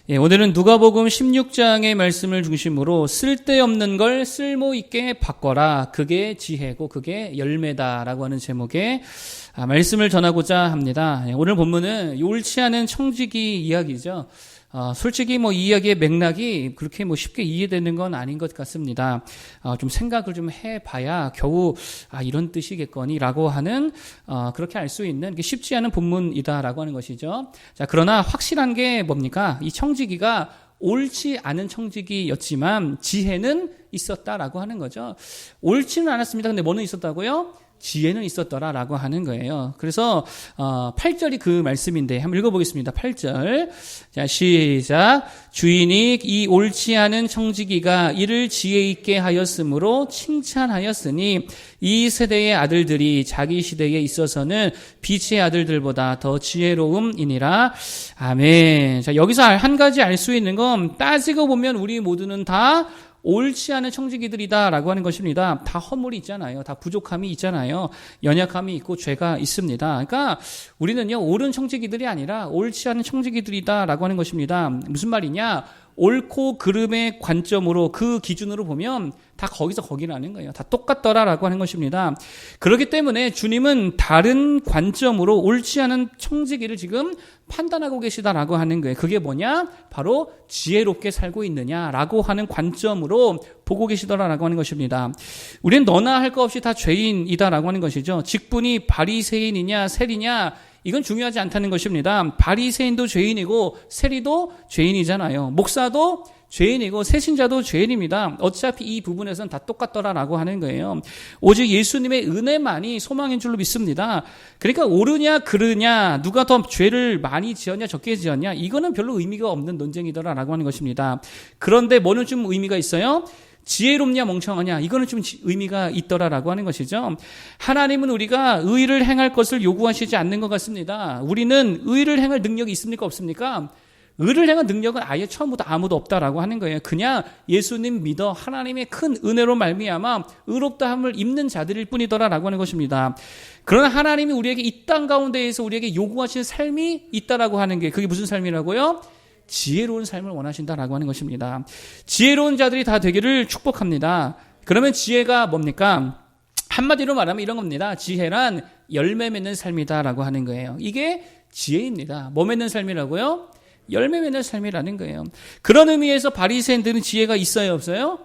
오늘은 누가복음 16장의 말씀을 중심으로 쓸데없는 걸 쓸모있게 바꿔라. 그게 지혜고 그게 열매다라고 하는 제목의 말씀을 전하고자 합니다. 오늘 본문은 옳지 않은 청지기 이야기죠. 솔직히 이 이야기의 맥락이 그렇게 쉽게 이해되는 건 아닌 것 같습니다. 좀 생각을 좀 해봐야 겨우 이런 뜻이겠거니라고 하는 그렇게 알 수 있는 쉽지 않은 본문이다라고 하는 것이죠. 자, 그러나 확실한 게 뭡니까? 이 청지기가 옳지 않은 청지기였지만 지혜는 있었다라고 하는 거죠. 옳지는 않았습니다. 근데 뭐는 있었다고요? 지혜는 있었더라라고 하는 거예요. 그래서 8절이 그 말씀인데 한번 읽어보겠습니다. 8절. 자, 시작. 주인이 이 옳지 않은 청지기가 이를 지혜 있게 하였으므로 칭찬하였으니 이 세대의 아들들이 자기 시대에 있어서는 빛의 아들들보다 더 지혜로움이니라. 아멘. 자, 여기서 한 가지 알 수 있는 건 따지고 보면 우리 모두는 다 옳지 않은 청지기들이다라고 하는 것입니다. 다 허물이 있잖아요. 다 부족함이 있잖아요. 연약함이 있고 죄가 있습니다. 그러니까 우리는요, 옳은 청지기들이 아니라 옳지 않은 청지기들이다라고 하는 것입니다. 무슨 말이냐? 옳고 그름의 관점으로 그 기준으로 보면 다 거기서 거기라는 거예요. 다 똑같더라라고 하는 것입니다. 그렇기 때문에 주님은 다른 관점으로 옳지 않은 청지기를 지금 판단하고 계시다라고 하는 거예요. 그게 뭐냐? 바로 지혜롭게 살고 있느냐라고 하는 관점으로 보고 계시더라라고 하는 것입니다. 우리는 너나 할 것 없이 다 죄인이다라고 하는 것이죠. 직분이 바리새인이냐 세리냐 이건 중요하지 않다는 것입니다. 바리새인도 죄인이고 세리도 죄인이잖아요. 목사도 죄인이고 세신자도 죄인입니다. 어차피 이 부분에서는 다 똑같더라라고 하는 거예요. 오직 예수님의 은혜만이 소망인 줄로 믿습니다. 그러니까 옳으냐 그르냐 누가 더 죄를 많이 지었냐 적게 지었냐 이거는 별로 의미가 없는 논쟁이더라라고 하는 것입니다. 그런데 뭐는 좀 의미가 있어요? 지혜롭냐 멍청하냐 이거는 좀 의미가 있더라라고 하는 것이죠. 하나님은 우리가 의를 행할 것을 요구하시지 않는 것 같습니다. 우리는 의를 행할 능력이 있습니까 없습니까? 의를 행할 능력은 아예 처음부터 아무도 없다라고 하는 거예요. 그냥 예수님 믿어 하나님의 큰 은혜로 말미암아 의롭다함을 입는 자들일 뿐이더라라고 하는 것입니다. 그러나 하나님이 우리에게 이 땅 가운데에서 우리에게 요구하시는 삶이 있다라고 하는 게 그게 무슨 삶이라고요? 지혜로운 삶을 원하신다라고 하는 것입니다. 지혜로운 자들이 다 되기를 축복합니다. 그러면 지혜가 뭡니까? 한마디로 말하면 이런 겁니다. 지혜란 열매 맺는 삶이다라고 하는 거예요. 이게 지혜입니다. 뭐 맺는 삶이라고요? 열매 맺는 삶이라는 거예요. 그런 의미에서 바리새인들은 지혜가 있어요, 없어요?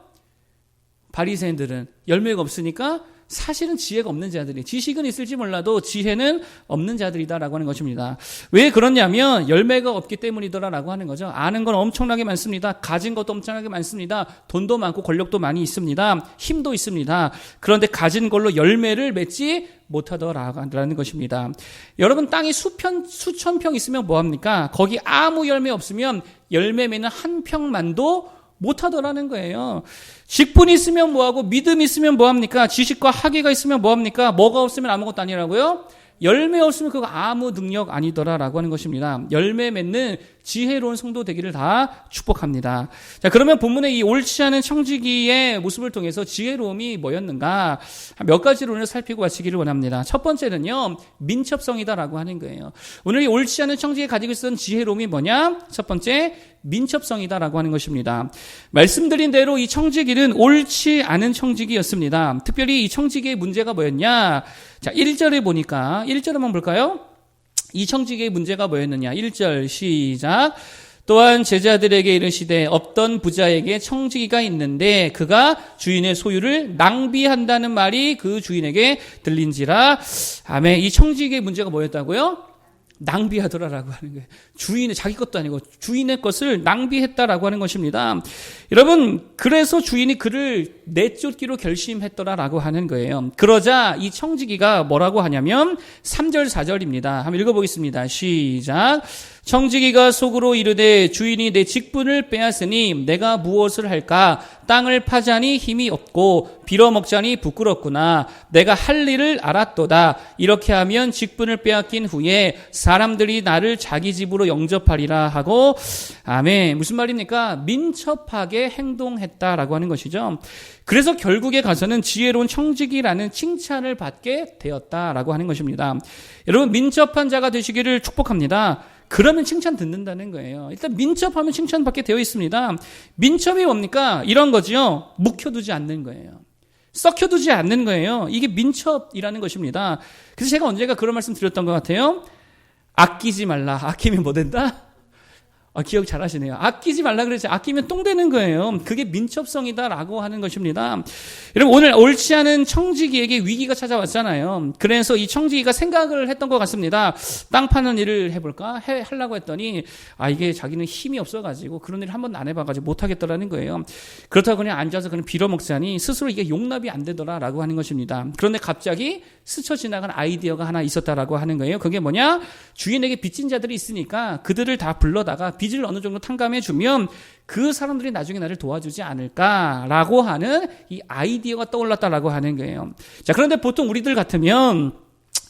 바리새인들은 열매가 없으니까 사실은 지혜가 없는 자들이 지식은 있을지 몰라도 지혜는 없는 자들이다라고 하는 것입니다. 왜 그러냐면 열매가 없기 때문이더라라고 하는 거죠. 아는 건 엄청나게 많습니다. 가진 것도 엄청나게 많습니다. 돈도 많고 권력도 많이 있습니다. 힘도 있습니다. 그런데 가진 걸로 열매를 맺지 못하더라라는 것입니다. 여러분 땅이 수천 평 있으면 뭐합니까? 거기 아무 열매 없으면 열매 맺는 한 평만도 못하더라는 거예요. 직분이 있으면 뭐하고 믿음이 있으면 뭐합니까? 지식과 학위가 있으면 뭐합니까? 뭐가 없으면 아무것도 아니라고요? 열매 없으면 그거 아무 능력 아니더라라고 하는 것입니다. 열매 맺는 지혜로운 성도 되기를 다 축복합니다. 자, 그러면 본문의 이 옳지 않은 청지기의 모습을 통해서 지혜로움이 뭐였는가? 몇 가지로 오늘 살피고 마치기를 원합니다. 첫 번째는요, 민첩성이다라고 하는 거예요. 오늘 이 옳지 않은 청지기가 가지고 있었던 지혜로움이 뭐냐? 첫 번째, 민첩성이다라고 하는 것입니다. 말씀드린 대로 이 청지기는 옳지 않은 청지기였습니다. 특별히 이 청지기의 문제가 뭐였냐? 자, 1절에 보니까 1절 한번 볼까요? 이 청지기의 문제가 뭐였느냐? 1절 시작. 또한 제자들에게 이르시되 없던 부자에게 청지기가 있는데 그가 주인의 소유를 낭비한다는 말이 그 주인에게 들린지라. 아멘. 이 청지기의 문제가 뭐였다고요? 낭비하더라라고 하는 거예요. 주인의 자기 것도 아니고 주인의 것을 낭비했다라고 하는 것입니다. 여러분, 그래서 주인이 그를 내쫓기로 결심했더라라고 하는 거예요. 그러자 이 청지기가 뭐라고 하냐면 3절 4절입니다. 한번 읽어보겠습니다. 시작. 청지기가 속으로 이르되 주인이 내 직분을 빼앗으니 내가 무엇을 할까? 땅을 파자니 힘이 없고 빌어먹자니 부끄럽구나. 내가 할 일을 알았도다. 이렇게 하면 직분을 빼앗긴 후에 사람들이 나를 자기 집으로 영접하리라 하고. 아멘. 무슨 말입니까? 민첩하게 행동했다라고 하는 것이죠. 그래서 결국에 가서는 지혜로운 청지기라는 칭찬을 받게 되었다라고 하는 것입니다. 여러분, 민첩한 자가 되시기를 축복합니다. 그러면 칭찬 듣는다는 거예요. 일단 민첩하면 칭찬받게 되어 있습니다. 민첩이 뭡니까? 이런 거죠. 묵혀두지 않는 거예요. 썩혀두지 않는 거예요. 이게 민첩이라는 것입니다. 그래서 제가 언젠가 그런 말씀 드렸던 것 같아요. 아끼지 말라. 아끼면 뭐 된다? 기억 잘 하시네요. 아끼지 말라 그랬지. 아끼면 똥 되는 거예요. 그게 민첩성이다라고 하는 것입니다. 여러분, 오늘 옳지 않은 청지기에게 위기가 찾아왔잖아요. 그래서 이 청지기가 생각을 했던 것 같습니다. 땅 파는 일을 해볼까? 하려고 했더니, 이게 자기는 힘이 없어가지고 그런 일을 한 번도 안 해봐가지고 못하겠더라는 거예요. 그렇다고 그냥 앉아서 그냥 빌어먹자니 스스로 이게 용납이 안 되더라라고 하는 것입니다. 그런데 갑자기 스쳐 지나간 아이디어가 하나 있었다라고 하는 거예요. 그게 뭐냐? 주인에게 빚진 자들이 있으니까 그들을 다 불러다가 빚을 어느 정도 탕감해주면 그 사람들이 나중에 나를 도와주지 않을까라고 하는 이 아이디어가 떠올랐다라고 하는 거예요. 자, 그런데 보통 우리들 같으면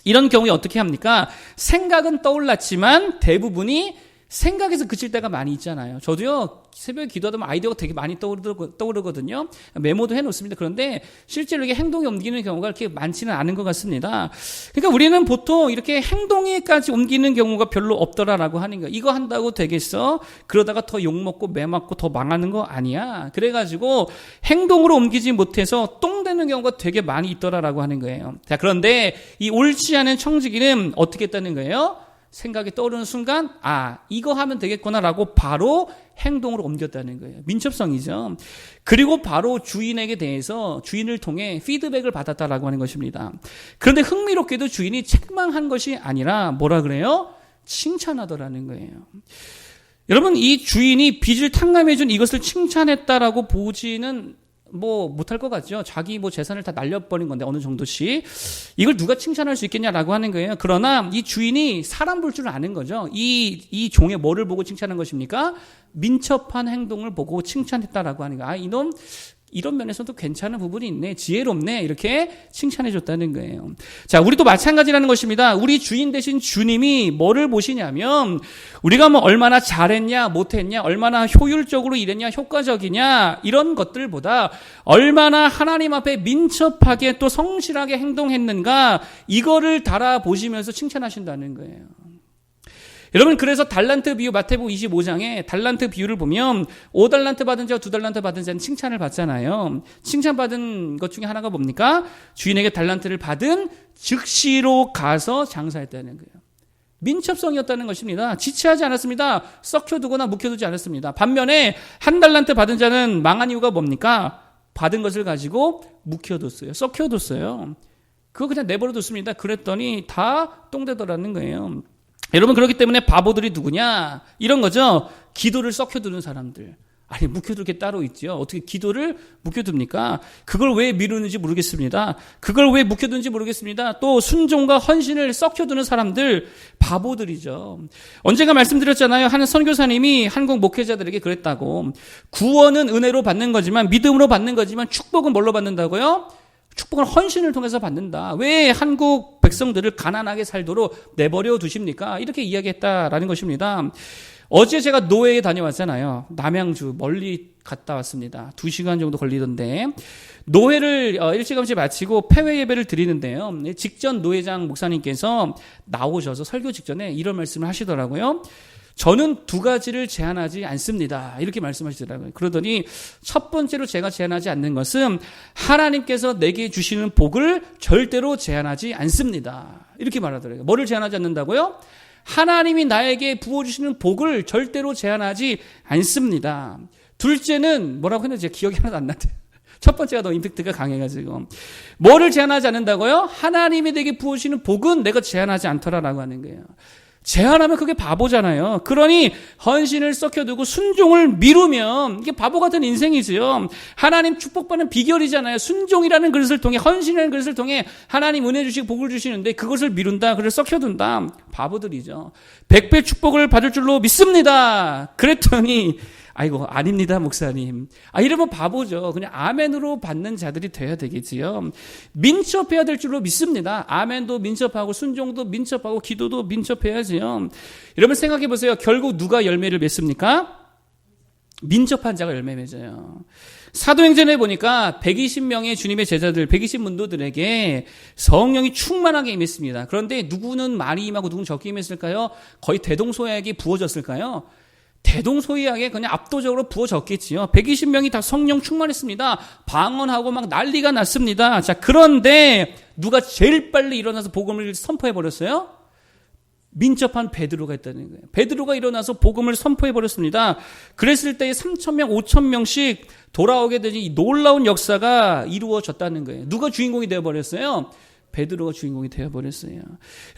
이런 경우에 어떻게 합니까? 생각은 떠올랐지만 대부분이 생각에서 그칠 때가 많이 있잖아요. 저도요, 새벽에 기도하다 보면 아이디어가 되게 많이 떠오르거든요. 메모도 해놓습니다. 그런데 실제로 이게 행동에 옮기는 경우가 그렇게 많지는 않은 것 같습니다. 그러니까 우리는 보통 이렇게 행동에까지 옮기는 경우가 별로 없더라라고 하는 거예요. 이거 한다고 되겠어? 그러다가 더 욕먹고 매맞고 더 망하는 거 아니야? 그래가지고 행동으로 옮기지 못해서 똥 되는 경우가 되게 많이 있더라라고 하는 거예요. 자, 그런데 이 옳지 않은 청지기는 어떻게 했다는 거예요? 생각이 떠오르는 순간 이거 하면 되겠구나라고 바로 행동으로 옮겼다는 거예요. 민첩성이죠. 그리고 바로 주인에게 대해서 주인을 통해 피드백을 받았다라고 하는 것입니다. 그런데 흥미롭게도 주인이 책망한 것이 아니라 뭐라 그래요? 칭찬하더라는 거예요. 여러분, 이 주인이 빚을 탕감해준 이것을 칭찬했다라고 보지는 못할 것 같죠. 자기 재산을 다 날려버린 건데, 어느 정도씩. 이걸 누가 칭찬할 수 있겠냐라고 하는 거예요. 그러나 이 주인이 사람 볼 줄 아는 거죠. 이 종의 뭐를 보고 칭찬한 것입니까? 민첩한 행동을 보고 칭찬했다라고 하는 거예요. 이놈, 이런 면에서도 괜찮은 부분이 있네. 지혜롭네. 이렇게 칭찬해줬다는 거예요. 자, 우리도 마찬가지라는 것입니다. 우리 주인 대신 주님이 뭐를 보시냐면, 우리가 얼마나 잘했냐, 못했냐, 얼마나 효율적으로 일했냐, 효과적이냐, 이런 것들보다 얼마나 하나님 앞에 민첩하게 또 성실하게 행동했는가, 이거를 달아보시면서 칭찬하신다는 거예요. 여러분, 그래서 달란트 비유, 마태복음 25장에 달란트 비유를 보면 5달란트 받은 자와 2달란트 받은 자는 칭찬을 받잖아요. 칭찬받은 것 중에 하나가 뭡니까? 주인에게 달란트를 받은 즉시로 가서 장사했다는 거예요. 민첩성이었다는 것입니다. 지체하지 않았습니다. 썩혀두거나 묵혀두지 않았습니다. 반면에 1달란트 받은 자는 망한 이유가 뭡니까? 받은 것을 가지고 묵혀뒀어요. 썩혀뒀어요. 그거 그냥 내버려뒀습니다. 그랬더니 다 똥되더라는 거예요. 여러분, 그렇기 때문에 바보들이 누구냐? 이런 거죠. 기도를 썩혀두는 사람들. 묵혀둘 게 따로 있죠. 어떻게 기도를 묵혀둡니까? 그걸 왜 미루는지 모르겠습니다. 그걸 왜 묵혀두는지 모르겠습니다. 또 순종과 헌신을 썩혀두는 사람들, 바보들이죠. 언젠가 말씀드렸잖아요. 한 선교사님이 한국 목회자들에게 그랬다고. 구원은 은혜로 받는 거지만, 믿음으로 받는 거지만, 축복은 뭘로 받는다고요? 축복은 헌신을 통해서 받는다. 왜 한국 백성들을 가난하게 살도록 내버려 두십니까? 이렇게 이야기했다라는 것입니다. 어제 제가 노회에 다녀왔잖아요. 남양주 멀리 갔다 왔습니다. 2시간 정도 걸리던데 노회를 일찌감치 마치고 폐회 예배를 드리는데요. 직전 노회장 목사님께서 나오셔서 설교 직전에 이런 말씀을 하시더라고요. 저는 2가지를 제한하지 않습니다. 이렇게 말씀하시더라고요. 그러더니 첫 번째로 제가 제한하지 않는 것은 하나님께서 내게 주시는 복을 절대로 제한하지 않습니다. 이렇게 말하더라고요. 뭐를 제한하지 않는다고요? 하나님이 나에게 부어주시는 복을 절대로 제한하지 않습니다. 둘째는 뭐라고 했는지 기억이 하나도 안 나대요. 첫 번째가 더 임팩트가 강해가지고. 뭐를 제한하지 않는다고요? 하나님이 내게 부어주시는 복은 내가 제한하지 않더라라고 하는 거예요. 제한하면 그게 바보잖아요. 그러니 헌신을 썩혀두고 순종을 미루면 이게 바보 같은 인생이지요. 하나님 축복받는 비결이잖아요. 순종이라는 그릇을 통해, 헌신이라는 그릇을 통해 하나님 은혜 주시고 복을 주시는데 그것을 미룬다, 그걸 썩혀둔다. 바보들이죠. 100배 축복을 받을 줄로 믿습니다. 그랬더니 아이고, 아닙니다, 목사님. 이러면 바보죠. 그냥 아멘으로 받는 자들이 돼야 되겠지요. 민첩해야 될 줄로 믿습니다. 아멘도 민첩하고 순종도 민첩하고 기도도 민첩해야지요. 여러분 생각해 보세요. 결국 누가 열매를 맺습니까? 민첩한 자가 열매 맺어요. 사도행전에 보니까 120명의 주님의 제자들, 120문도들에게 성령이 충만하게 임했습니다. 그런데 누구는 많이 임하고 누구는 적게 임했을까요? 거의 대동소이하게 부어졌을까요? 대동소이하게 그냥 압도적으로 부어졌겠지요. 120명이 다 성령 충만했습니다. 방언하고 막 난리가 났습니다. 자, 그런데 누가 제일 빨리 일어나서 복음을 선포해 버렸어요? 민첩한 베드로가 있다는 거예요. 베드로가 일어나서 복음을 선포해 버렸습니다. 그랬을 때 3,000명, 5,000명씩 돌아오게 되니 이 놀라운 역사가 이루어졌다는 거예요. 누가 주인공이 되어 버렸어요? 베드로가 주인공이 되어 버렸어요.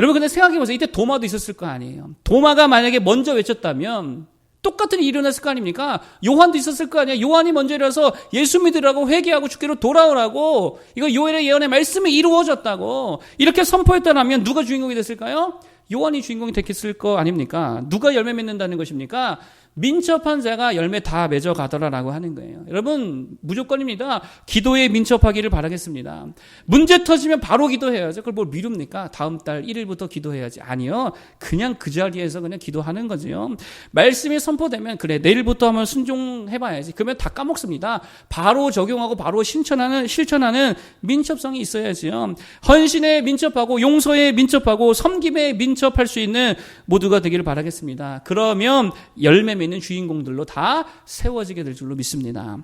여러분 근데 생각해 보세요. 이때 도마도 있었을 거 아니에요. 도마가 만약에 먼저 외쳤다면 똑같은 일이 일어났을 거 아닙니까? 요한도 있었을 거 아니에요. 요한이 먼저 일어나서 예수 믿으라고 회개하고 주께로 돌아오라고, 이거 요엘의 예언의 말씀이 이루어졌다고 이렇게 선포했다면 누가 주인공이 됐을까요? 요한이 주인공이 됐을 거 아닙니까? 누가 열매 맺는다는 것입니까? 민첩한 자가 열매 다 맺어가더라라고 하는 거예요. 여러분 무조건입니다. 기도에 민첩하기를 바라겠습니다. 문제 터지면 바로 기도해야죠. 그걸 뭘 미룹니까? 다음 달 1일부터 기도해야지. 아니요. 그냥 그 자리에서 그냥 기도하는 거죠. 말씀이 선포되면 그래 내일부터 한번 순종해봐야지. 그러면 다 까먹습니다. 바로 적용하고 바로 실천하는 민첩성이 있어야지요. 헌신에 민첩하고 용서에 민첩하고 섬김에 민첩할 수 있는 모두가 되기를 바라겠습니다. 그러면 열매 맺는 주인공들로 다 세워지게 될 줄로 믿습니다.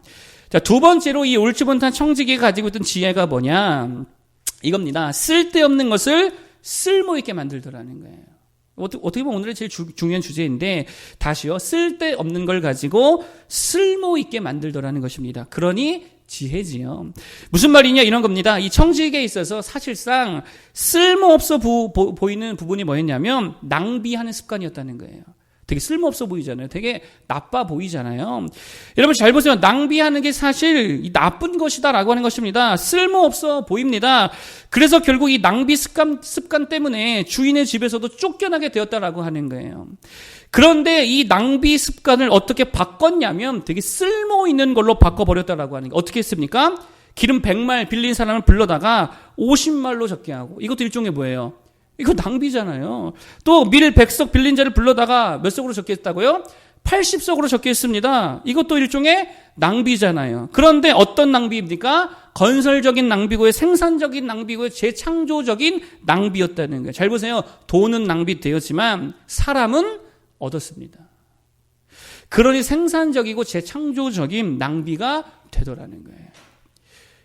자, 두 번째로 이 올주번탄 청지기가 가지고 있던 지혜가 뭐냐? 이겁니다. 쓸데없는 것을 쓸모있게 만들더라는 거예요. 어떻게 보면 오늘의 제일 중요한 주제인데, 다시요. 쓸데없는 걸 가지고 쓸모있게 만들더라는 것입니다. 그러니 지혜지요. 무슨 말이냐 이런 겁니다. 이 청지기에 있어서 사실상 쓸모없어 보이는 부분이 뭐였냐면 낭비하는 습관이었다는 거예요. 되게 쓸모없어 보이잖아요. 되게 나빠 보이잖아요. 여러분 잘 보세요. 낭비하는 게 사실 나쁜 것이다라고 하는 것입니다. 쓸모없어 보입니다. 그래서 결국 이 낭비 습관 때문에 주인의 집에서도 쫓겨나게 되었다라고 하는 거예요. 그런데 이 낭비 습관을 어떻게 바꿨냐면 되게 쓸모 있는 걸로 바꿔버렸다라고 하는 게, 어떻게 했습니까? 기름 100말 빌린 사람을 불러다가 50말로 적게 하고, 이것도 일종의 뭐예요? 이거 낭비잖아요. 또 밀 100석 빌린 자를 불러다가 몇 석으로 적게 했다고요? 80석으로 적게 했습니다. 이것도 일종의 낭비잖아요. 그런데 어떤 낭비입니까? 건설적인 낭비고요, 생산적인 낭비고요, 재창조적인 낭비였다는 거예요. 잘 보세요. 돈은 낭비되었지만 사람은 얻었습니다. 그러니 생산적이고 재창조적인 낭비가 되더라는 거예요.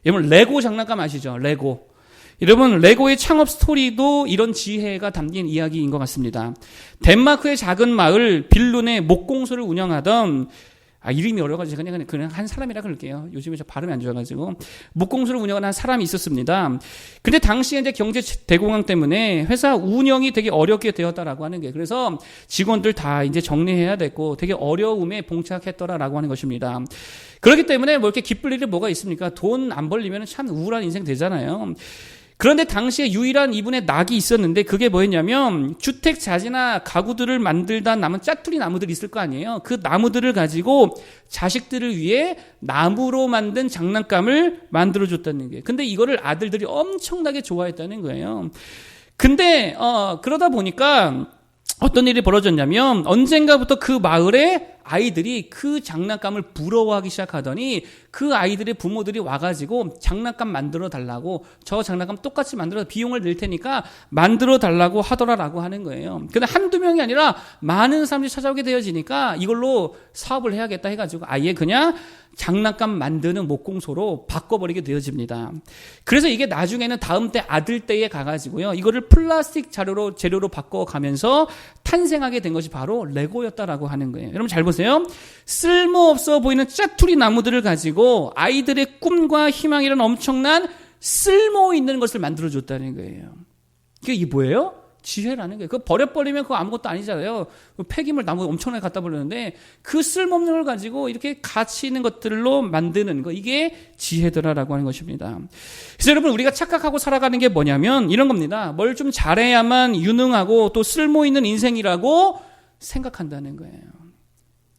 여러분 레고 장난감 아시죠? 레고. 여러분 레고의 창업 스토리도 이런 지혜가 담긴 이야기인 것 같습니다. 덴마크의 작은 마을 빌룬의 목공소를 운영하던, 이름이 어려가지고 그냥 한 사람이라 그럴게요. 요즘에 저 발음이 안 좋아가지고. 목공소를 운영하는 한 사람이 있었습니다. 근데 당시에 이제 경제 대공황 때문에 회사 운영이 되게 어렵게 되었다라고 하는 게, 그래서 직원들 다 이제 정리해야 됐고 되게 어려움에 봉착했더라라고 하는 것입니다. 그렇기 때문에 뭐 이렇게 기쁠 일이 뭐가 있습니까? 돈 안 벌리면 참 우울한 인생 되잖아요. 그런데 당시에 유일한 이분의 낙이 있었는데, 그게 뭐였냐면 주택 자재나 가구들을 만들다 남은 짜투리 나무들이 있을 거 아니에요. 그 나무들을 가지고 자식들을 위해 나무로 만든 장난감을 만들어줬다는 게. 근데 이거를 아들들이 엄청나게 좋아했다는 거예요. 근데 그러다 보니까 어떤 일이 벌어졌냐면, 언젠가부터 그 마을에 아이들이 그 장난감을 부러워하기 시작하더니 그 아이들의 부모들이 와가지고 장난감 만들어 달라고, 저 장난감 똑같이 만들어서 비용을 낼 테니까 만들어 달라고 하더라라고 하는 거예요. 근데 한두 명이 아니라 많은 사람들이 찾아오게 되어지니까 이걸로 사업을 해야겠다 해가지고 아예 그냥 장난감 만드는 목공소로 바꿔버리게 되어집니다. 그래서 이게 나중에는 다음 때 아들 때에 가가지고요, 이거를 플라스틱 재료로 바꿔가면서 탄생하게 된 것이 바로 레고였다라고 하는 거예요. 여러분 잘 보세요. 쓸모없어 보이는 짜투리 나무들을 가지고 아이들의 꿈과 희망이라는 엄청난 쓸모 있는 것을 만들어줬다는 거예요. 이게 뭐예요? 지혜라는 거예요. 그거 버려버리면 그거 아무것도 아니잖아요. 폐기물 나무 엄청나게 갖다 버리는데 그 쓸모없는 걸 가지고 이렇게 가치 있는 것들로 만드는 거, 이게 지혜더라라고 하는 것입니다. 그래서 여러분 우리가 착각하고 살아가는 게 뭐냐면 이런 겁니다. 뭘 좀 잘해야만 유능하고 또 쓸모 있는 인생이라고 생각한다는 거예요.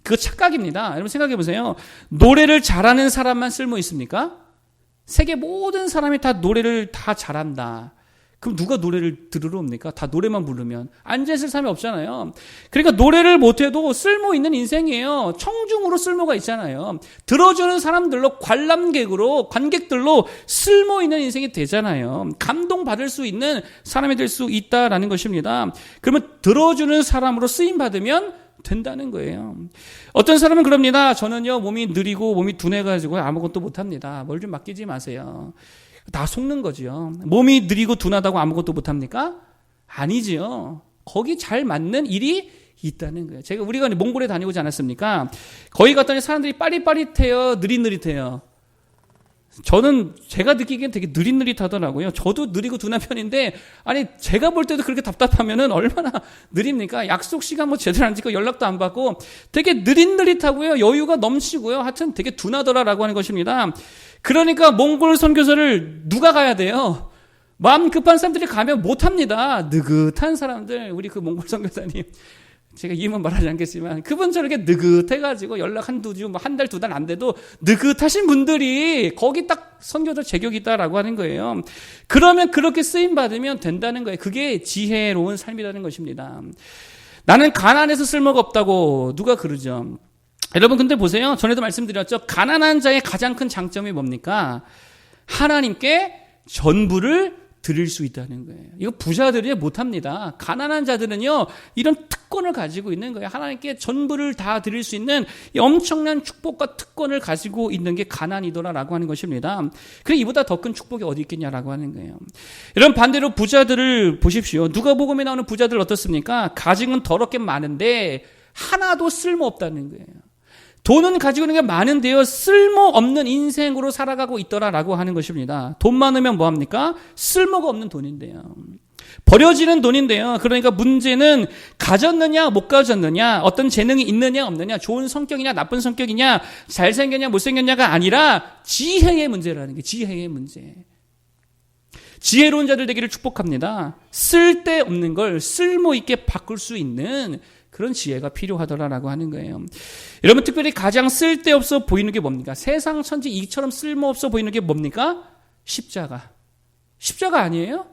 그거 착각입니다. 여러분 생각해 보세요. 노래를 잘하는 사람만 쓸모 있습니까? 세계 모든 사람이 다 노래를 다 잘한다. 그럼 누가 노래를 들으러 옵니까? 다 노래만 부르면 앉아있을 사람이 없잖아요. 그러니까 노래를 못해도 쓸모 있는 인생이에요. 청중으로 쓸모가 있잖아요. 들어주는 사람들로, 관객들로 쓸모 있는 인생이 되잖아요. 감동받을 수 있는 사람이 될 수 있다라는 것입니다. 그러면 들어주는 사람으로 쓰임받으면 된다는 거예요. 어떤 사람은 그럽니다. 저는요, 몸이 느리고 몸이 둔해가지고 아무것도 못합니다. 뭘 좀 맡기지 마세요. 다 속는 거죠. 몸이 느리고 둔하다고 아무것도 못합니까? 아니지요. 거기 잘 맞는 일이 있다는 거예요. 우리가 몽골에 다녀오지 않았습니까? 거기 갔더니 사람들이 빠릿빠릿해요, 느릿느릿해요. 저는 제가 느끼기엔 되게 느릿느릿하더라고요. 저도 느리고 둔한 편인데, 아니 제가 볼 때도 그렇게 답답하면은 얼마나 느립니까? 약속 시간 뭐 제대로 안 지키고 연락도 안 받고 되게 느릿느릿하고요, 여유가 넘치고요. 하여튼 되게 둔하더라라고 하는 것입니다. 그러니까 몽골 선교사를 누가 가야 돼요? 마음 급한 사람들이 가면 못합니다. 느긋한 사람들, 우리 그 몽골 선교사님, 제가 이름은 말하지 않겠지만 그분 저렇게 느긋해가지고 연락 한두 주, 뭐 한 달, 두 달 안 돼도 느긋하신 분들이 거기 딱 선교도 제격이 있다라고 하는 거예요. 그러면 그렇게 쓰임받으면 된다는 거예요. 그게 지혜로운 삶이라는 것입니다. 나는 가난해서 쓸모가 없다고 누가 그러죠? 여러분 근데 보세요. 전에도 말씀드렸죠. 가난한 자의 가장 큰 장점이 뭡니까? 하나님께 전부를 드릴 수 있다는 거예요. 이거 부자들이 못합니다. 가난한 자들은요, 이런 특권을 가지고 있는 거예요. 하나님께 전부를 다 드릴 수 있는 이 엄청난 축복과 특권을 가지고 있는 게 가난이더라라고 하는 것입니다. 그래 이보다 더 큰 축복이 어디 있겠냐라고 하는 거예요. 이런 반대로 부자들을 보십시오. 누가복음에 나오는 부자들 어떻습니까? 가증은 더럽게 많은데 하나도 쓸모없다는 거예요. 돈은 가지고 있는 게 많은데요, 쓸모없는 인생으로 살아가고 있더라라고 하는 것입니다. 돈 많으면 뭐합니까? 쓸모가 없는 돈인데요. 버려지는 돈인데요. 그러니까 문제는 가졌느냐 못 가졌느냐, 어떤 재능이 있느냐 없느냐, 좋은 성격이냐 나쁜 성격이냐, 잘생겼냐 못생겼냐가 아니라 지혜의 문제라는 게, 지혜의 문제. 지혜로운 자들 되기를 축복합니다. 쓸데없는 걸 쓸모있게 바꿀 수 있는 그런 지혜가 필요하더라라고 하는 거예요. 여러분 특별히 가장 쓸데없어 보이는 게 뭡니까? 세상 천지 이처럼 쓸모없어 보이는 게 뭡니까? 십자가. 십자가 아니에요?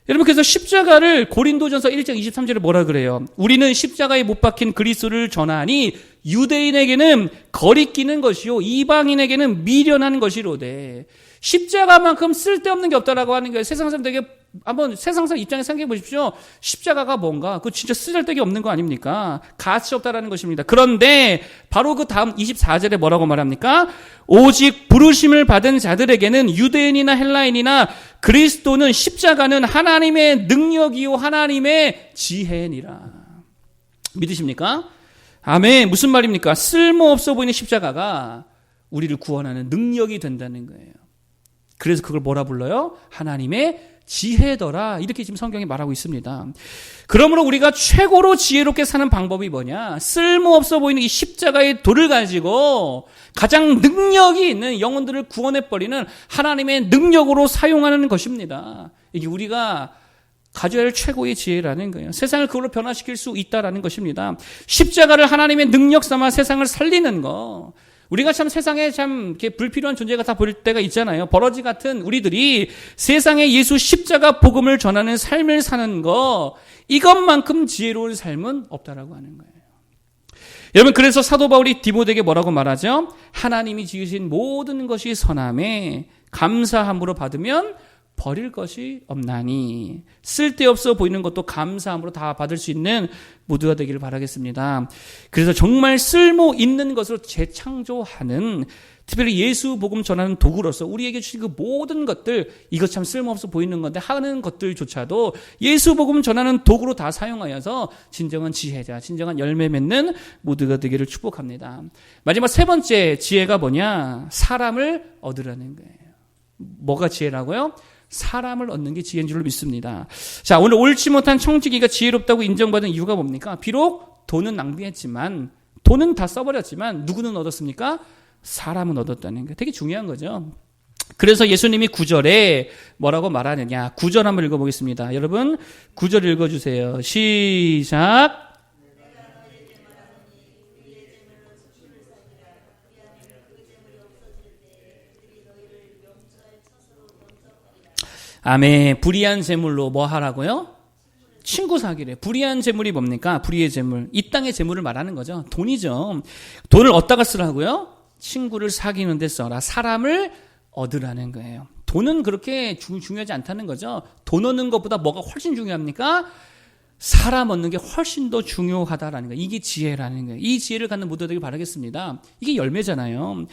여러분 그래서 십자가를 고린도전서 1장 23절에 뭐라 그래요? 우리는 십자가에 못 박힌 그리스도를 전하니 유대인에게는 거리끼는 것이요 이방인에게는 미련한 것이로되. 십자가만큼 쓸데없는 게 없다라고 하는 거예요. 세상 사람들에게 한번 세상 사람 입장에 생각해 보십시오. 십자가가 뭔가? 그거 진짜 쓸데기 없는 거 아닙니까? 가치 없다라는 것입니다. 그런데 바로 그 다음 24절에 뭐라고 말합니까? 오직 부르심을 받은 자들에게는 유대인이나 헬라인이나 그리스도는 십자가는 하나님의 능력이요 하나님의 지혜니라. 믿으십니까? 아멘. 무슨 말입니까? 쓸모없어 보이는 십자가가 우리를 구원하는 능력이 된다는 거예요. 그래서 그걸 뭐라 불러요? 하나님의 지혜더라. 이렇게 지금 성경이 말하고 있습니다. 그러므로 우리가 최고로 지혜롭게 사는 방법이 뭐냐? 쓸모없어 보이는 이 십자가의 돌을 가지고 가장 능력이 있는 영혼들을 구원해버리는 하나님의 능력으로 사용하는 것입니다. 이게 우리가 가져야 할 최고의 지혜라는 거예요. 세상을 그걸로 변화시킬 수 있다라는 것입니다. 십자가를 하나님의 능력 삼아 세상을 살리는 거. 우리가 참 세상에 참 이렇게 불필요한 존재가 다 보일 때가 있잖아요. 버러지 같은 우리들이 세상에 예수 십자가 복음을 전하는 삶을 사는 거, 이것만큼 지혜로운 삶은 없다라고 하는 거예요. 여러분 그래서 사도 바울이 디모데에게 뭐라고 말하죠? 하나님이 지으신 모든 것이 선함에 감사함으로 받으면 버릴 것이 없나니. 쓸데없어 보이는 것도 감사함으로 다 받을 수 있는 모두가 되기를 바라겠습니다. 그래서 정말 쓸모 있는 것으로 재창조하는, 특별히 예수 복음 전하는 도구로서 우리에게 주신 그 모든 것들, 이것 참 쓸모없어 보이는 건데 하는 것들조차도 예수 복음 전하는 도구로 다 사용하여서 진정한 지혜자, 진정한 열매 맺는 모두가 되기를 축복합니다. 마지막 세 번째 지혜가 뭐냐? 사람을 얻으라는 거예요. 뭐가 지혜라고요? 사람을 얻는 게 지혜인 줄로 믿습니다. 자, 오늘 옳지 못한 청지기가 지혜롭다고 인정받은 이유가 뭡니까? 비록 돈은 낭비했지만, 돈은 다 써버렸지만 누구는 얻었습니까? 사람은 얻었다는 게 되게 중요한 거죠. 그래서 예수님이 9절에 뭐라고 말하느냐? 9절 한번 읽어보겠습니다. 여러분 9절 읽어주세요. 시작. 아멘. 불의한 재물로 뭐 하라고요? 친구 사귀래. 불의한 재물이 뭡니까? 불의의 재물. 이 땅의 재물을 말하는 거죠. 돈이죠. 돈을 어디다가 쓰라고요? 친구를 사귀는 데 써라. 사람을 얻으라는 거예요. 돈은 그렇게 중요하지 않다는 거죠. 돈 얻는 것보다 뭐가 훨씬 중요합니까? 사람 얻는 게 훨씬 더 중요하다라는 거예요. 이게 지혜라는 거예요. 이 지혜를 갖는 모두 되길 바라겠습니다. 이게 열매잖아요.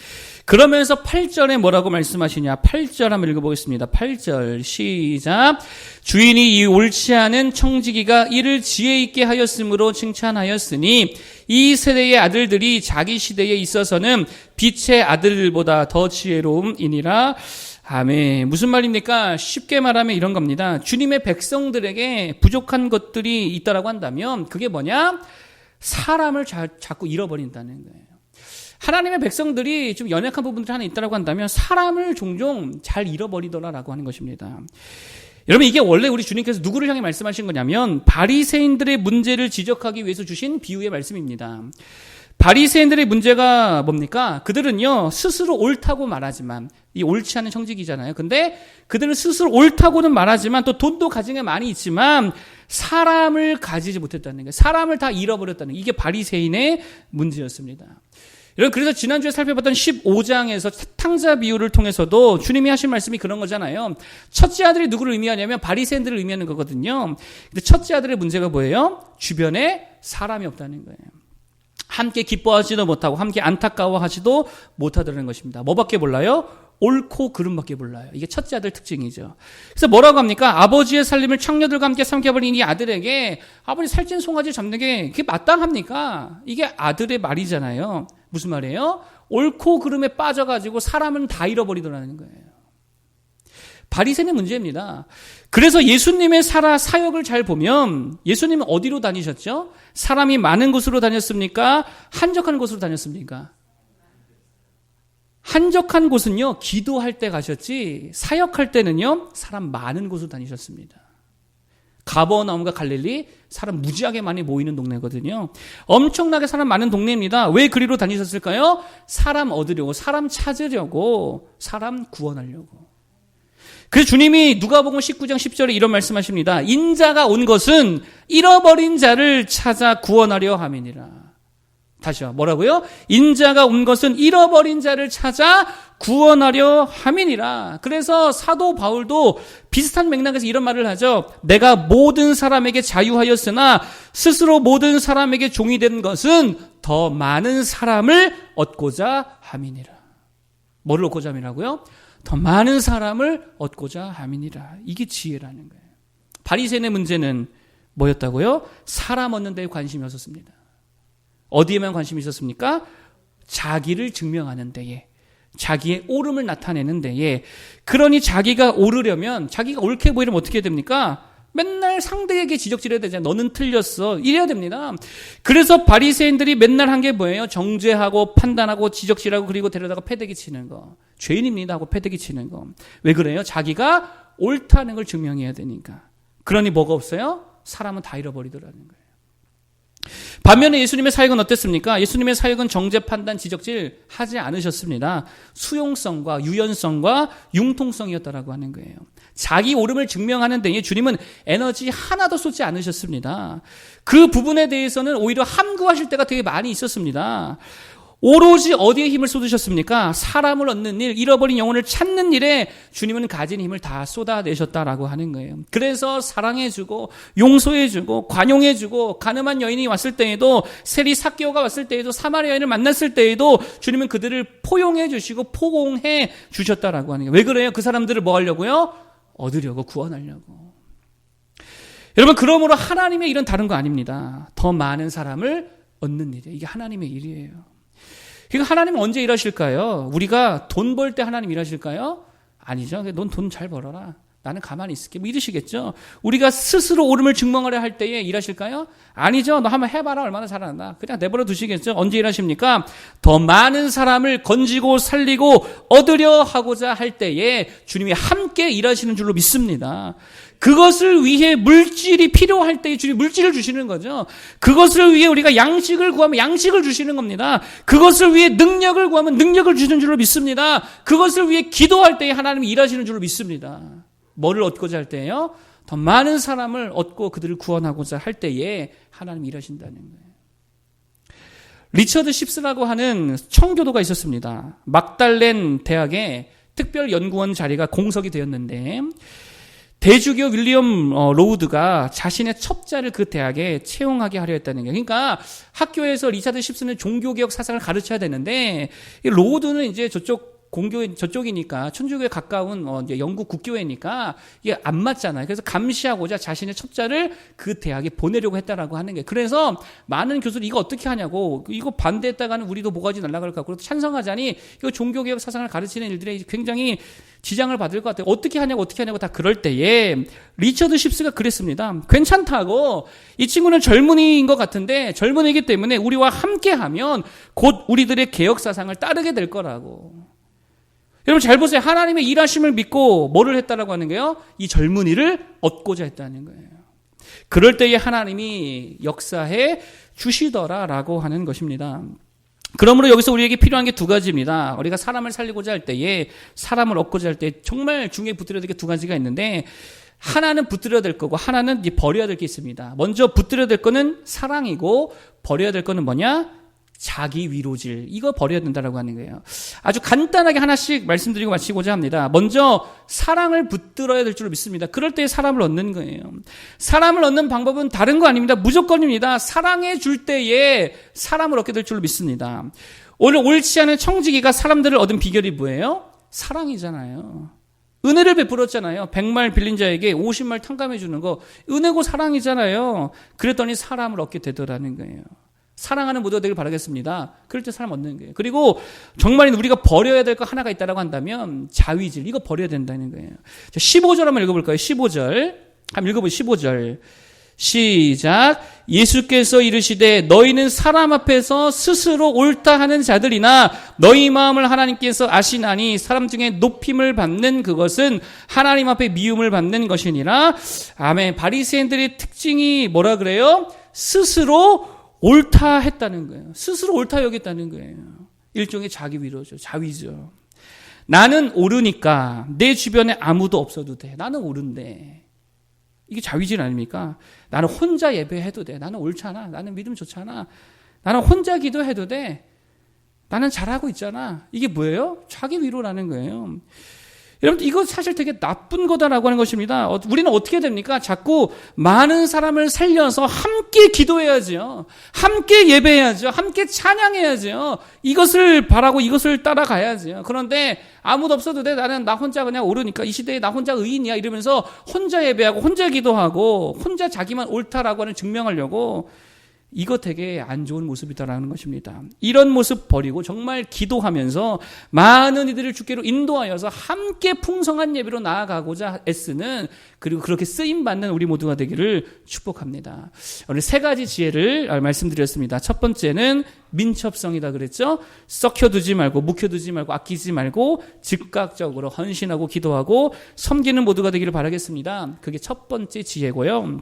그러면서 8절에 뭐라고 말씀하시냐. 8절 한번 읽어보겠습니다. 8절 시작. 주인이 이 옳지 않은 청지기가 이를 지혜 있게 하였으므로 칭찬하였으니 이 세대의 아들들이 자기 시대에 있어서는 빛의 아들보다 더 지혜로움이니라. 아멘. 무슨 말입니까? 쉽게 말하면 이런 겁니다. 주님의 백성들에게 부족한 것들이 있다라고 한다면 그게 뭐냐? 사람을 자꾸 잃어버린다는 거예요. 하나님의 백성들이 좀 연약한 부분들이 하나 있다라고 한다면 사람을 종종 잘 잃어버리더라라고 하는 것입니다. 여러분, 이게 원래 우리 주님께서 누구를 향해 말씀하신 거냐면 바리새인들의 문제를 지적하기 위해서 주신 비유의 말씀입니다. 바리새인들의 문제가 뭡니까? 그들은요 스스로 옳다고 말하지만, 이 옳지 않은 청지기잖아요. 근데 그들은 스스로 옳다고는 말하지만 또 돈도 가진 게 많이 있지만 사람을 가지지 못했다는 거예요. 사람을 다 잃어버렸다는 거예요. 이게 바리새인의 문제였습니다. 여러분, 그래서 지난주에 살펴봤던 15장에서 탕자 비유를 통해서도 주님이 하신 말씀이 그런 거잖아요. 첫째 아들이 누구를 의미하냐면 바리새인들을 의미하는 거거든요. 근데 첫째 아들의 문제가 뭐예요? 주변에 사람이 없다는 거예요. 함께 기뻐하지도 못하고 함께 안타까워하지도 못하다는 것입니다. 뭐밖에 몰라요? 옳고 그름밖에 몰라요. 이게 첫째 아들 특징이죠. 그래서 뭐라고 합니까? 아버지의 살림을 창녀들과 함께 삼켜버린 이 아들에게 아버지 살찐 송아지 잡는 게 그게 마땅합니까? 이게 아들의 말이잖아요. 무슨 말이에요? 옳고 그름에 빠져가지고 사람은 다 잃어버리더라는 거예요. 바리새인의 문제입니다. 그래서 예수님의 사역을 잘 보면 예수님은 어디로 다니셨죠? 사람이 많은 곳으로 다녔습니까? 한적한 곳으로 다녔습니까? 한적한 곳은요, 기도할 때 가셨지 사역할 때는요, 사람 많은 곳으로 다니셨습니다. 가버나움과 갈릴리 사람 무지하게 많이 모이는 동네거든요. 엄청나게 사람 많은 동네입니다. 왜 그리로 다니셨을까요? 사람 얻으려고, 사람 찾으려고, 사람 구원하려고. 그래서 주님이 누가복음 19장 10절에 이런 말씀하십니다. 인자가 온 것은 잃어버린 자를 찾아 구원하려 함이니라. 다시요. 뭐라고요? 인자가 온 것은 잃어버린 자를 찾아 구원하려 함이니라. 그래서 사도 바울도 비슷한 맥락에서 이런 말을 하죠. 내가 모든 사람에게 자유하였으나 스스로 모든 사람에게 종이 된 것은 더 많은 사람을 얻고자 함이니라. 뭐를 얻고자 함이라고요? 더 많은 사람을 얻고자 함이니라. 이게 지혜라는 거예요. 바리새인의 문제는 뭐였다고요? 사람 얻는 데에 관심이 없었습니다. 어디에만 관심이 있었습니까? 자기를 증명하는 데에, 자기의 옳음을 나타내는 데에. 그러니 자기가 오르려면, 자기가 옳게 보이려면 어떻게 해야 됩니까? 맨날 상대에게 지적질해야 되잖아요. 너는 틀렸어. 이래야 됩니다. 그래서 바리새인들이 맨날 한 게 뭐예요? 정죄하고 판단하고 지적질하고 그리고 데려다가 패대기 치는 거. 죄인입니다 하고 패대기 치는 거. 왜 그래요? 자기가 옳다는 걸 증명해야 되니까. 그러니 뭐가 없어요? 사람은 다 잃어버리더라는 거예요. 반면에 예수님의 사역은 어땠습니까? 예수님의 사역은 정죄, 판단, 지적질 하지 않으셨습니다. 수용성과 유연성과 융통성이었다라고 하는 거예요. 자기 옳음을 증명하는 데에 주님은 에너지 하나도 쏟지 않으셨습니다. 그 부분에 대해서는 오히려 함구하실 때가 되게 많이 있었습니다. 오로지 어디에 힘을 쏟으셨습니까? 사람을 얻는 일, 잃어버린 영혼을 찾는 일에 주님은 가진 힘을 다 쏟아내셨다라고 하는 거예요. 그래서 사랑해주고 용서해주고 관용해주고 가늠한 여인이 왔을 때에도, 세리 삭개오가 왔을 때에도, 사마리아 여인을 만났을 때에도 주님은 그들을 포용해주시고 포공해 주셨다라고 하는 거예요. 왜 그래요? 그 사람들을 뭐 하려고요? 얻으려고, 구원하려고. 여러분, 그러므로 하나님의 일은 다른 거 아닙니다. 더 많은 사람을 얻는 일이에요. 이게 하나님의 일이에요. 그러니까 하나님은 언제 일하실까요? 우리가 돈 벌 때 하나님 일하실까요? 아니죠. 넌 돈 잘 벌어라. 나는 가만히 있을게. 뭐 이러시겠죠. 우리가 스스로 옳음을 증명하려 할 때에 일하실까요? 아니죠. 너 한번 해봐라. 얼마나 잘한다. 그냥 내버려 두시겠죠. 언제 일하십니까? 더 많은 사람을 건지고 살리고 얻으려 하고자 할 때에 주님이 함께 일하시는 줄로 믿습니다. 그것을 위해 물질이 필요할 때에 주님이 물질을 주시는 거죠. 그것을 위해 우리가 양식을 구하면 양식을 주시는 겁니다. 그것을 위해 능력을 구하면 능력을 주시는 줄로 믿습니다. 그것을 위해 기도할 때에 하나님이 일하시는 줄로 믿습니다. 뭐를 얻고자 할 때예요? 더 많은 사람을 얻고 그들을 구원하고자 할 때에 하나님이 일하신다는 거예요. 리처드 십스라고 하는 청교도가 있었습니다. 막달렌 대학에 특별 연구원 자리가 공석이 되었는데 대주교 윌리엄 로우드가 자신의 첩자를 그 대학에 채용하게 하려 했다는 거예요. 그러니까 학교에서 리처드 십스는 종교개혁 사상을 가르쳐야 되는데 이 로우드는 이제 저쪽이니까 천주교에 가까운 이제 영국 국교회니까 이게 안 맞잖아요. 그래서 감시하고자 자신의 첩자를 그 대학에 보내려고 했다라고 하는 게, 그래서 많은 교수들이 이거 어떻게 하냐고, 이거 반대했다가는 우리도 모가지 날아갈 것 같고 찬성하자니 이거 종교개혁 사상을 가르치는 일들에 굉장히 지장을 받을 것 같아요. 어떻게 하냐고 다 그럴 때에 리처드 십스가 그랬습니다. 괜찮다고, 이 친구는 젊은이인 것 같은데 젊은이기 때문에 우리와 함께하면 곧 우리들의 개혁 사상을 따르게 될 거라고. 여러분 잘 보세요. 하나님의 일하심을 믿고 뭐를 했다라고 하는 거예요? 이 젊은이를 얻고자 했다는 거예요. 그럴 때에 하나님이 역사해 주시더라라고 하는 것입니다. 그러므로 여기서 우리에게 필요한 게 두 가지입니다. 우리가 사람을 살리고자 할 때에, 사람을 얻고자 할 때 정말 중요히 붙들어야 될 게 두 가지가 있는데, 하나는 붙들어야 될 거고 하나는 버려야 될 게 있습니다. 먼저 붙들어야 될 거는 사랑이고 버려야 될 거는 뭐냐? 자기 위로질. 이거 버려야 된다라고 하는 거예요. 아주 간단하게 하나씩 말씀드리고 마치고자 합니다. 먼저 사랑을 붙들어야 될 줄로 믿습니다. 그럴 때 사람을 얻는 거예요. 사람을 얻는 방법은 다른 거 아닙니다. 무조건입니다. 사랑해 줄 때에 사람을 얻게 될 줄로 믿습니다. 오늘 옳지 않은 청지기가 사람들을 얻은 비결이 뭐예요? 사랑이잖아요. 은혜를 베풀었잖아요. 100말 빌린 자에게 50말 탕감해 주는 거 은혜고 사랑이잖아요. 그랬더니 사람을 얻게 되더라는 거예요. 사랑하는 모두가 되길 바라겠습니다. 그럴 때 사람 얻는 거예요. 그리고 정말 우리가 버려야 될 거 하나가 있다고 한다면 자위질, 이거 버려야 된다는 거예요. 15절 한번 읽어볼까요? 15절 한번 읽어보세요. 15절 시작. 예수께서 이르시되 너희는 사람 앞에서 스스로 옳다 하는 자들이나 너희 마음을 하나님께서 아시나니 사람 중에 높임을 받는 그것은 하나님 앞에 미움을 받는 것이니라. 아멘. 바리새인들의 특징이 뭐라 그래요? 스스로 옳다 했다는 거예요. 스스로 옳다 여겼다는 거예요. 일종의 자기 위로죠. 자위죠. 나는 옳으니까 내 주변에 아무도 없어도 돼. 나는 옳은데. 이게 자위질 아닙니까? 나는 혼자 예배해도 돼. 나는 옳잖아. 나는 믿음 좋잖아. 나는 혼자 기도해도 돼. 나는 잘하고 있잖아. 이게 뭐예요? 자기 위로라는 거예요. 여러분, 이거 사실 되게 나쁜 거다라고 하는 것입니다. 우리는 어떻게 됩니까? 자꾸 많은 사람을 살려서 함께 기도해야죠. 함께 예배해야죠. 함께 찬양해야죠. 이것을 바라고 이것을 따라가야죠. 그런데 아무도 없어도 돼. 나 혼자 그냥 옳으니까, 이 시대에 나 혼자 의인이야. 이러면서 혼자 예배하고 혼자 기도하고 혼자 자기만 옳다라고 하는 증명하려고, 이거 되게 안 좋은 모습이다라는 것입니다. 이런 모습 버리고 정말 기도하면서 많은 이들을 주께로 인도하여서 함께 풍성한 예배로 나아가고자 애쓰는, 그리고 그렇게 쓰임받는 우리 모두가 되기를 축복합니다. 오늘 세 가지 지혜를 말씀드렸습니다. 첫 번째는 민첩성이다 그랬죠. 썩혀두지 말고 묵혀두지 말고 아끼지 말고 즉각적으로 헌신하고 기도하고 섬기는 모두가 되기를 바라겠습니다. 그게 첫 번째 지혜고요.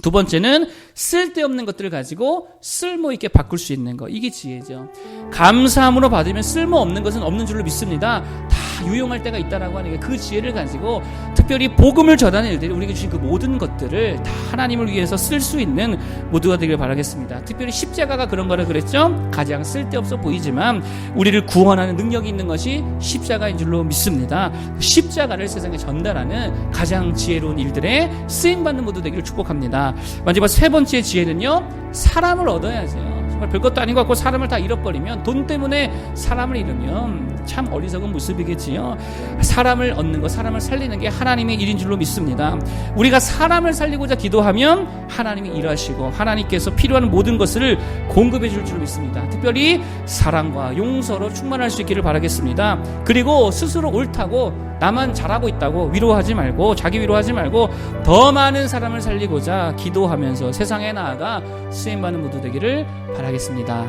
두 번째는 쓸데없는 것들을 가지고 쓸모있게 바꿀 수 있는 것. 이게 지혜죠. 감사함으로 받으면 쓸모없는 것은 없는 줄로 믿습니다. 다 유용할 때가 있다라고 하는 게, 그 지혜를 가지고 특별히 복음을 전하는 일들이 우리에게 주신 그 모든 것들을 다 하나님을 위해서 쓸 수 있는 모두가 되기를 바라겠습니다. 특별히 십자가가 그런 거라 그랬죠. 가장 쓸데없어 보이지만 우리를 구원하는 능력이 있는 것이 십자가인 줄로 믿습니다. 십자가를 세상에 전달하는 가장 지혜로운 일들에 쓰임받는 모두 되기를 축복합니다. 마지막 세 번째 지혜는요, 사람을 얻어야죠. 정말 별것도 아닌 것 같고 사람을 다 잃어버리면, 돈 때문에 사람을 잃으면 참 어리석은 모습이겠지요. 사람을 얻는 것, 사람을 살리는 게 하나님의 일인 줄로 믿습니다. 우리가 사람을 살리고자 기도하면 하나님이 일하시고 하나님께서 필요한 모든 것을 공급해 줄 줄로 믿습니다. 특별히 사랑과 용서로 충만할 수 있기를 바라겠습니다. 그리고 스스로 옳다고 나만 잘하고 있다고 위로하지 말고, 자기 위로하지 말고 더 많은 사람을 살리고자 기도하면서 세상에 나아가 쓰임받는 모두 되기를 바라겠습니다.